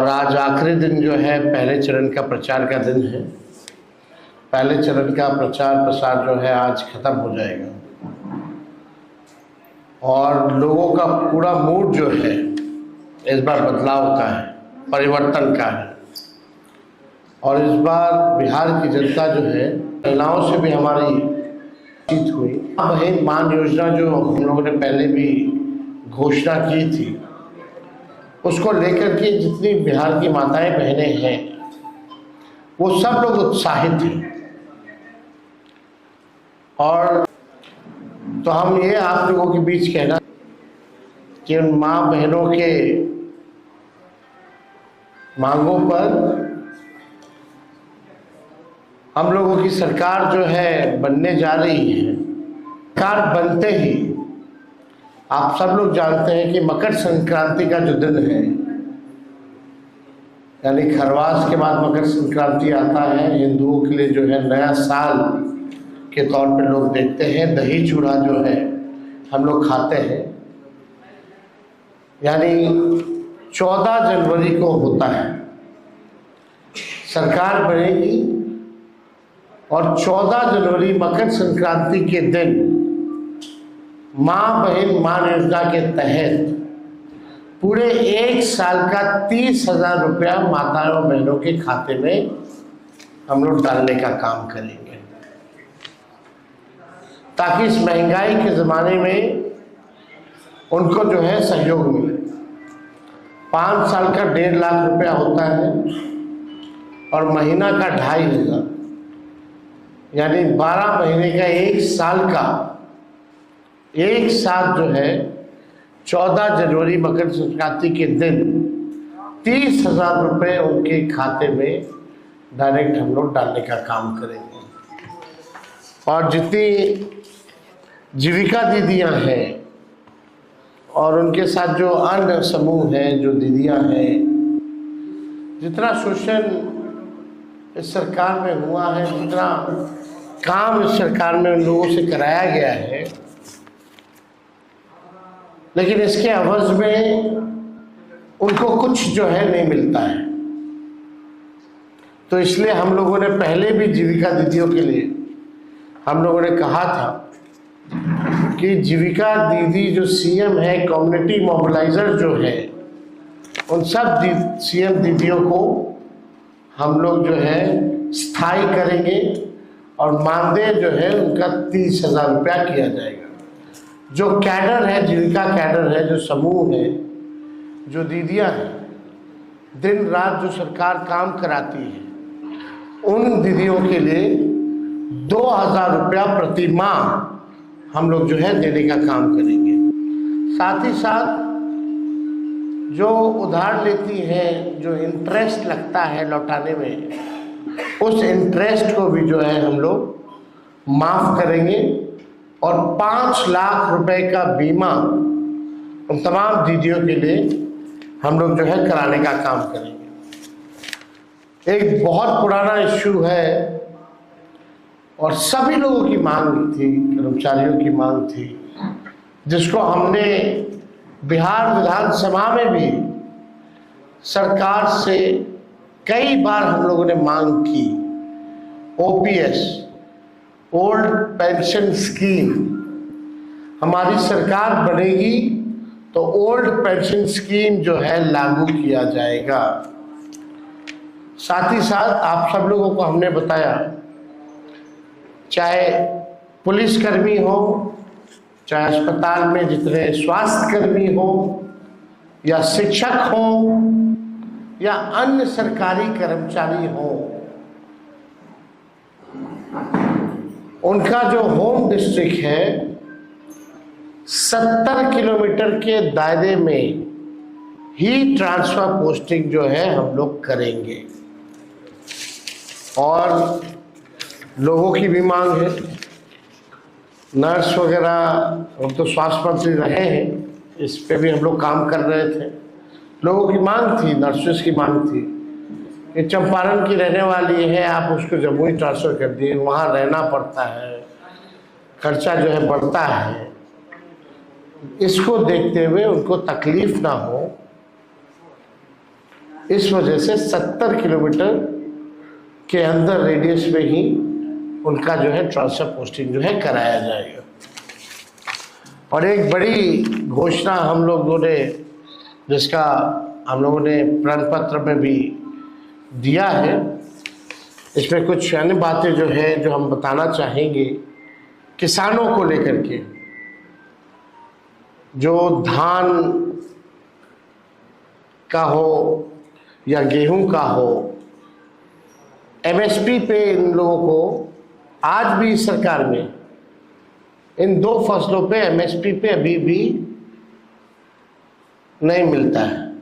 और आज आखिरी दिन जो है पहले चरण का प्रचार का दिन है। पहले चरण का प्रचार प्रसार जो है आज ख़त्म हो जाएगा और लोगों का पूरा मूड जो है इस बार बदलाव का है, परिवर्तन का है। और इस बार बिहार की जनता जो है, महिलाओं से भी हमारी बातचीत हुई। बहन मान योजना जो हम लोगों ने पहले भी घोषणा की थी, उसको लेकर के जितनी बिहार की माताएं बहनें हैं वो सब लोग उत्साहित हैं। और तो हम ये आप लोगों के बीच कहना कि उन माँ बहनों के मांगों पर हम लोगों की सरकार जो है बनने जा रही है। सरकार बनते ही आप सब लोग जानते हैं कि मकर संक्रांति का जो दिन है, यानी खरवास के बाद मकर संक्रांति आता है। हिंदुओं के लिए जो है नया साल के तौर पे लोग देखते हैं। दही चूड़ा जो है हम लोग खाते हैं, यानी 14 जनवरी को होता है। सरकार बनेगी और 14 जनवरी मकर संक्रांति के दिन माँ बहन मान योजना के तहत पूरे 1 साल का 30,000 रुपया माताओं बहनों के खाते में हम लोग डालने का काम करेंगे, ताकि इस महंगाई के ज़माने में उनको जो है सहयोग मिले। 5 साल का 1.5 लाख रुपया होता है और महीना का 2,500, यानी 12 महीने का 1 साल का एक साथ जो है 14 जनवरी मकर संक्रांति के दिन 30,000 रुपये उनके खाते में डायरेक्ट हम लोग डालने का काम करेंगे। और जितनी जीविका दीदियां हैं और उनके साथ जो अन्य समूह हैं, जो दीदियां हैं, जितना शोषण इस सरकार में हुआ है, जितना काम इस सरकार में उन लोगों से कराया गया है, लेकिन इसके अवज़ में उनको कुछ जो है नहीं मिलता है। तो इसलिए हम लोगों ने पहले भी जीविका दीदियों के लिए हम लोगों ने कहा था कि जीविका दीदी जो सीएम है, कम्युनिटी मोबिलाइजर जो है, उन सब सीएम दीदियों को हम लोग जो है स्थायी करेंगे और मानदेय जो है उनका 30,000 रुपया किया जाएगा। जो कैडर है, जीविका कैडर है, जो समूह है, जो दीदियां हैं, दिन रात जो सरकार काम कराती है, उन दीदियों के लिए 2,000 रुपया प्रति माह हम लोग जो है देने का काम करेंगे। साथ ही साथ जो उधार लेती हैं, जो इंटरेस्ट लगता है लौटाने में, उस इंटरेस्ट को भी जो है हम लोग माफ़ करेंगे और 5 लाख रुपए का बीमा उन तमाम दीदियों के लिए हम लोग जो है कराने का काम करेंगे। एक बहुत पुराना इश्यू है और सभी लोगों की मांग थी, कर्मचारियों की मांग थी, जिसको हमने बिहार विधानसभा में भी सरकार से कई बार हम लोगों ने मांग की। ओपीएस, ओल्ड पेंशन स्कीम, हमारी सरकार बनेगी तो ओल्ड पेंशन स्कीम जो है लागू किया जाएगा। साथ ही साथ आप सब लोगों को हमने बताया, चाहे पुलिसकर्मी हो, चाहे अस्पताल में जितने स्वास्थ्य कर्मी हो, या शिक्षक हो, या अन्य सरकारी कर्मचारी हो, उनका जो होम डिस्ट्रिक्ट है 70 किलोमीटर के दायरे में ही ट्रांसफर पोस्टिंग जो है हम लोग करेंगे। और लोगों की भी मांग है, नर्स वगैरह, हम तो स्वास्थ्य मंत्री रहे हैं, इस पे भी हम लोग काम कर रहे थे। लोगों की मांग थी, नर्सेस की मांग थी कि चंपारण की रहने वाली है, आप उसको जम्मू ही ट्रांसफ़र कर दिए, वहाँ रहना पड़ता है, खर्चा जो है बढ़ता है। इसको देखते हुए उनको तकलीफ ना हो, इस वजह से 70 किलोमीटर के अंदर रेडियस में ही उनका जो है ट्रांसफर पोस्टिंग जो है कराया जाएगा। और एक बड़ी घोषणा हम लोगों ने, जिसका हम लोगों ने प्रण पत्र में भी दिया है, इसमें कुछ अन्य बातें जो है जो हम बताना चाहेंगे किसानों को लेकर के। जो धान का हो या गेहूं का हो, एमएसपी पे इन लोगों को आज भी सरकार में इन दो फसलों पे एमएसपी पे अभी भी नहीं मिलता है।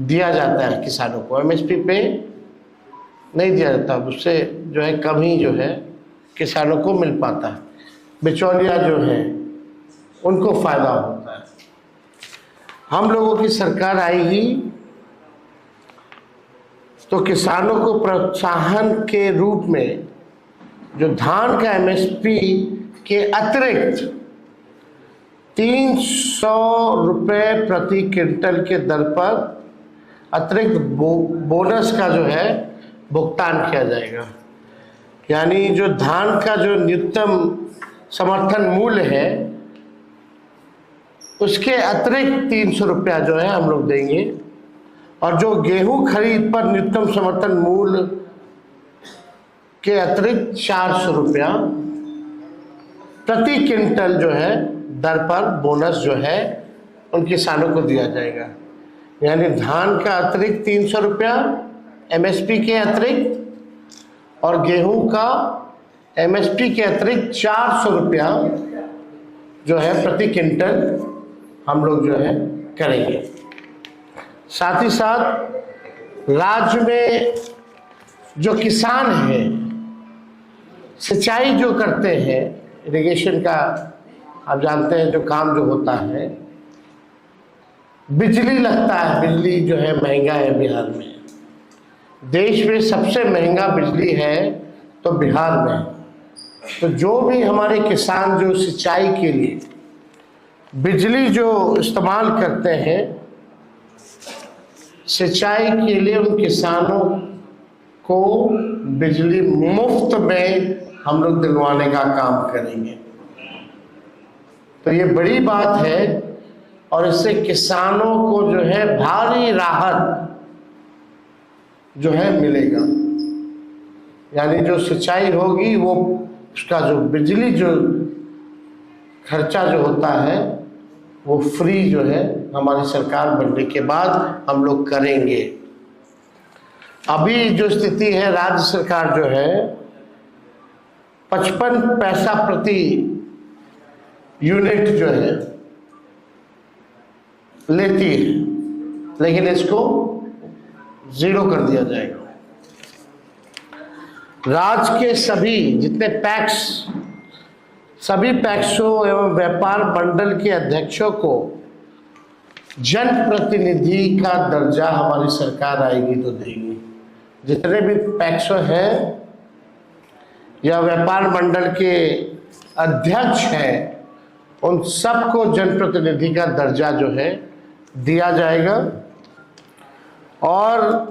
दिया जाता है किसानों को, एमएसपी पे नहीं दिया जाता, उससे जो है कम ही जो है किसानों को मिल पाता है। बिचौलिया जो है उनको फायदा होता है। हम लोगों की सरकार आएगी तो किसानों को प्रोत्साहन के रूप में जो धान का एमएसपी के अतिरिक्त 300 रुपये प्रति क्विंटल के दर पर अतिरिक्त बोनस का जो है भुगतान किया जाएगा। यानी जो धान का जो न्यूनतम समर्थन मूल्य है उसके अतिरिक्त 300 रुपया जो है हम लोग देंगे। और जो गेहूं खरीद पर न्यूनतम समर्थन मूल्य के अतिरिक्त 400 रुपया प्रति क्विंटल जो है दर पर बोनस जो है उन किसानों को दिया जाएगा। यानी धान का अतिरिक्त 300 रुपया एमएसपी के अतिरिक्त और गेहूं का एमएसपी के अतिरिक्त 400 रुपया जो है प्रति क्विंटल हम लोग जो है करेंगे। साथ ही साथ राज्य में जो किसान हैं, सिंचाई जो करते हैं, इरिगेशन का आप जानते हैं जो काम जो होता है, बिजली लगता है, बिजली जो है महंगा है बिहार में। देश में सबसे महंगा बिजली है तो बिहार में। तो जो भी हमारे किसान जो सिंचाई के लिए बिजली जो इस्तेमाल करते हैं, सिंचाई के लिए उन किसानों को बिजली मुफ्त में हम लोग दिलवाने का काम करेंगे। तो ये बड़ी बात है और इससे किसानों को जो है भारी राहत जो है मिलेगा। यानी जो सिंचाई होगी वो उसका जो बिजली जो खर्चा जो होता है वो फ्री जो है हमारी सरकार बनने के बाद हम लोग करेंगे। अभी जो स्थिति है, राज्य सरकार जो है 55 पैसा प्रति यूनिट जो है लेती है, लेकिन इसको 0 कर दिया जाएगा। राज्य के सभी जितने पैक्स, सभी पैक्सों एवं व्यापार मंडल के अध्यक्षों को जनप्रतिनिधि का दर्जा हमारी सरकार आएगी तो देगी। जितने भी पैक्सों हैं या व्यापार मंडल के अध्यक्ष हैं, उन सबको जनप्रतिनिधि का दर्जा जो है दिया जाएगा। और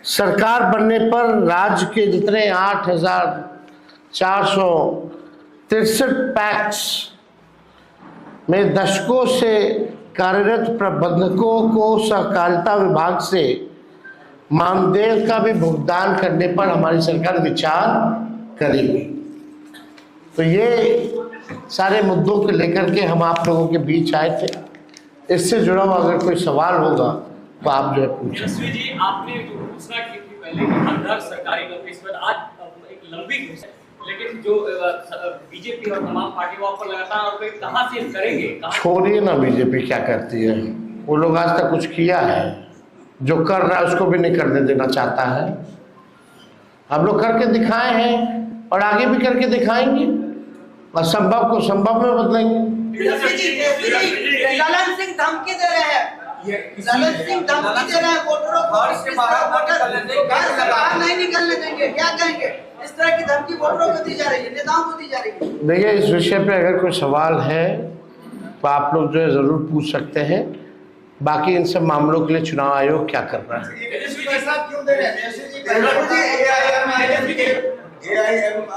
सरकार बनने पर राज्य के जितने 8,463 पैक्स में दशकों से कार्यरत प्रबंधकों को सहकारिता विभाग से मानदेय का भी भुगतान करने पर हमारी सरकार विचार करेगी। तो ये सारे मुद्दों को लेकर के हम आप लोगों के बीच आए थे। इससे जुड़ा हुआ अगर कोई सवाल होगा तो आप जो है पूछें। जी, आपने जो घोषणा की थी पहले कि हर सरकारी नौकरी इस पर आज एक लंबी घोषणा, लेकिन जो बीजेपी और तमाम पार्टी पर लगातार और कहां से करेंगे? छोड़िए ना, बीजेपी क्या करती है, वो लोग आज तक कुछ किया है? जो कर रहा है उसको भी नहीं करने देना चाहता है। हम लोग करके दिखाए हैं और आगे भी करके दिखाएंगे, असंभव को संभव में बदलेंगे। ललन सिंह धमकी दे रहे हैं, ललन सिंह धमकी दे रहे हैं, वोटरों को घर से बाहर नहीं निकलने देंगे। क्या कहेंगे? इस तरह की धमकी वोटरों को दी जा रही है, नेताओं को दी जा रही है। देखिए, इस विषय पे अगर कोई सवाल है तो आप लोग जो है ज़रूर पूछ सकते हैं। बाकी इन सब मामलों के लिए चुनाव आयोग क्या कर रहा है। तेजस्वी जी क्यों दे रहे हैं?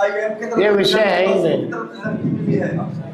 AIMIM ये विषय है ही नहीं। नहीं